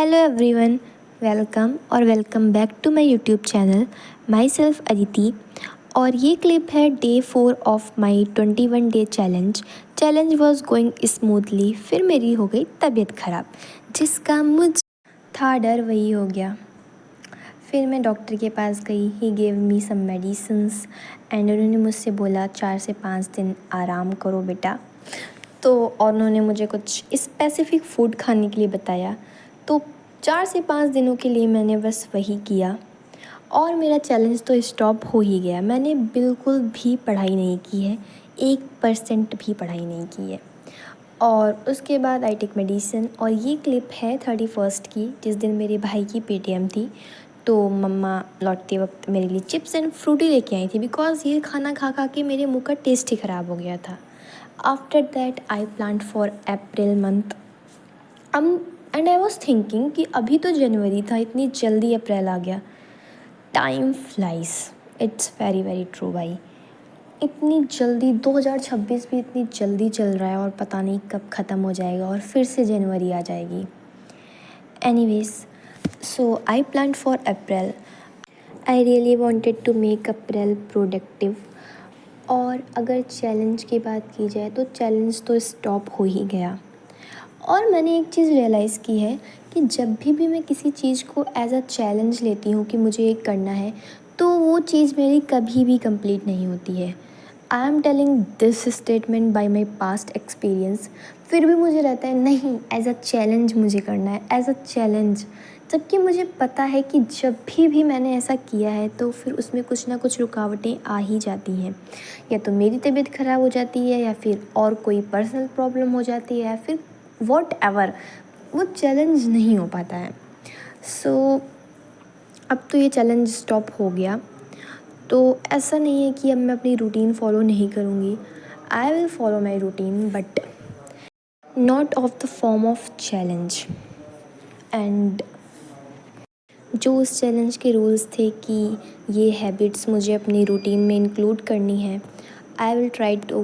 Hello everyone, welcome back to my YouTube channel myself Aditi. और ये clip है day 4 of my 21 day challenge was going smoothly. फिर मेरी हो गई तबीयत ख़राब, जिसका मुझ था डर वही हो गया। फिर मैं डॉक्टर के पास गई। He gave me some medicines and उन्होंने मुझसे बोला 4 से 5 दिन आराम करो बेटा। तो और उन्होंने मुझे कुछ स्पेसिफ़िक फ़ूड खाने के लिए बताया। तो 4 से 5 दिनों के लिए मैंने बस वही किया और मेरा चैलेंज तो स्टॉप हो ही गया। मैंने बिल्कुल भी पढ़ाई नहीं की है, 1% भी पढ़ाई नहीं की है। और उसके बाद आई टेक मेडिसिन। और ये क्लिप है 31st की, जिस दिन मेरे भाई की पेटीएम थी। तो मम्मा लौटते वक्त मेरे लिए चिप्स एंड फ्रूटी लेके आई थी, बिकॉज़ ये खाना खा खा के मेरे मुंह का टेस्ट ही ख़राब हो गया था। After that I planned for April month. And I was thinking कि अभी तो जनवरी था, इतनी जल्दी अप्रैल आ गया। Time flies, it's very very true भाई। इतनी जल्दी 2026 भी इतनी जल्दी चल रहा है और पता नहीं कब ख़त्म हो जाएगा और फिर से जनवरी आ जाएगी। Anyways, so I planned for April. I really wanted to make April productive. और अगर चैलेंज की बात की जाए तो चैलेंज तो स्टॉप हो ही गया। और मैंने एक चीज़ रियलाइज़ की है कि जब भी मैं किसी चीज़ को एज अ चैलेंज लेती हूँ कि मुझे ये करना है, तो वो चीज़ मेरी कभी भी कंप्लीट नहीं होती है। I am telling this statement by my past experience. फिर भी मुझे रहता है नहीं, एज अ चैलेंज मुझे करना है, एज अ चैलेंज। जबकि मुझे पता है कि जब भी मैंने ऐसा किया है तो फिर उसमें कुछ ना कुछ रुकावटें आ ही जाती हैं। या तो मेरी तबीयत ख़राब हो जाती है, या फिर और कोई पर्सनल प्रॉब्लम हो जाती है, या फिर वॉट एवर, वो चैलेंज नहीं हो पाता है। सो अब तो ये चैलेंज स्टॉप हो गया। तो ऐसा नहीं है कि अब मैं अपनी रूटीन फॉलो नहीं करूँगी। I will follow my routine, but not of the form of challenge. And जो उस चैलेंज के रूल्स थे कि ये हैबिट्स मुझे अपनी रूटीन में इंक्लूड करनी है, I will try to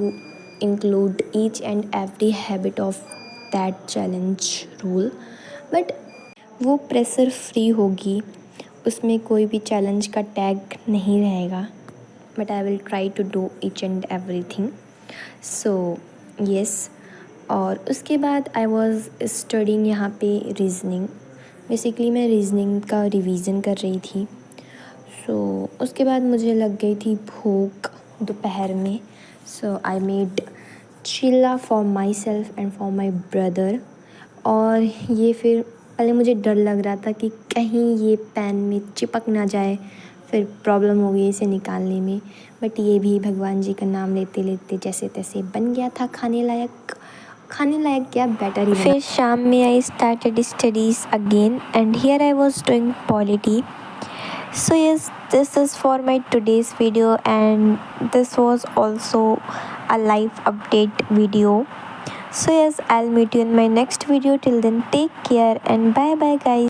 include each and every habit of that challenge rule. But वो प्रेशर फ्री होगी, उसमें कोई भी चैलेंज का टैग नहीं रहेगा। But I will try to do each and every thing. So yes. और उसके बाद आई वॉज स्टडिंग यहाँ पे रीजनिंग। बेसिकली मैं रीजनिंग का रिवीजन कर रही थी। सो उसके बाद मुझे लग गई थी भूख दोपहर में। सो आई मेड चिल्ला for my self and for my brother. और ये फिर पहले मुझे डर लग रहा था कि कहीं ये पैन में चिपक ना जाए, फिर प्रॉब्लम हो गई इसे निकालने में। बट ये भी भगवान जी का नाम लेते लेते जैसे तैसे बन गया था खाने लायक क्या, बेटर ही बना। फिर शाम में I started studies again and here I was doing polity. So yes, this is for my today's video, and this was also a live update video. So yes, I'll meet you in my next video. Till then, take care and bye bye guys.